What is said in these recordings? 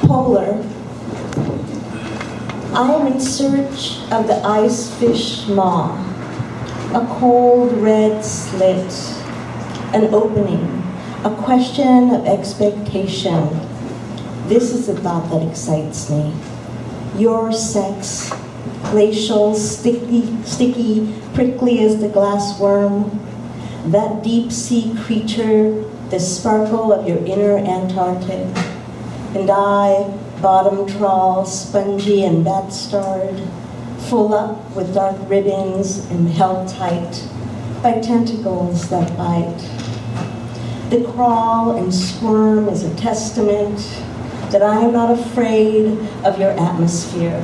Polar. I am in search of the ice fish maw, a cold red slit, an opening, a question of expectation. This is the thought that excites me. Your sex, glacial, sticky, prickly as the glass worm, that deep sea creature, the sparkle of your inner Antarctic, and I, bottom trawl, spongy and bat-starred, full up with dark ribbons and held tight by tentacles that bite. The crawl and squirm is a testament that I am not afraid of your atmosphere.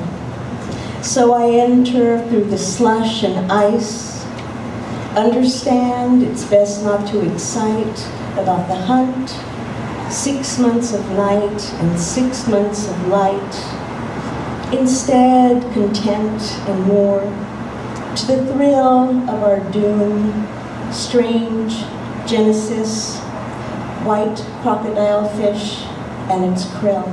So I enter through the slush and ice, understand it's best not to excite about the hunt, 6 months of night and 6 months of light. Instead, content and more to the thrill of our doom, strange genesis, white crocodile fish and its krill.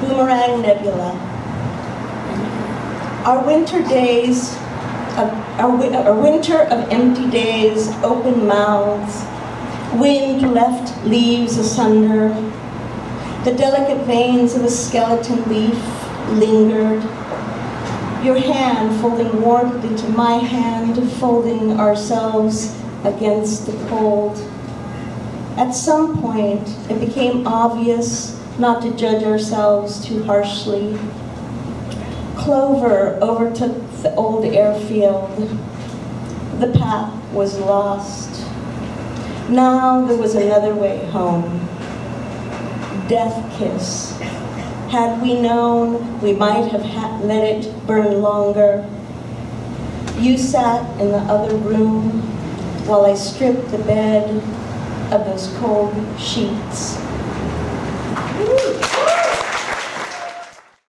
Boomerang Nebula. Our winter days, our winter of empty days, open mouths, wind left leaves asunder, the delicate veins of a skeleton leaf lingered, your hand folding warmly to my hand, folding ourselves against the cold. At some point, it became obvious not to judge ourselves too harshly. Clover overtook the old airfield. The path was lost. Now there was another way home. Death kiss. Had we known, we might have let it burn longer. You sat in the other room while I stripped the bed of those cold sheets.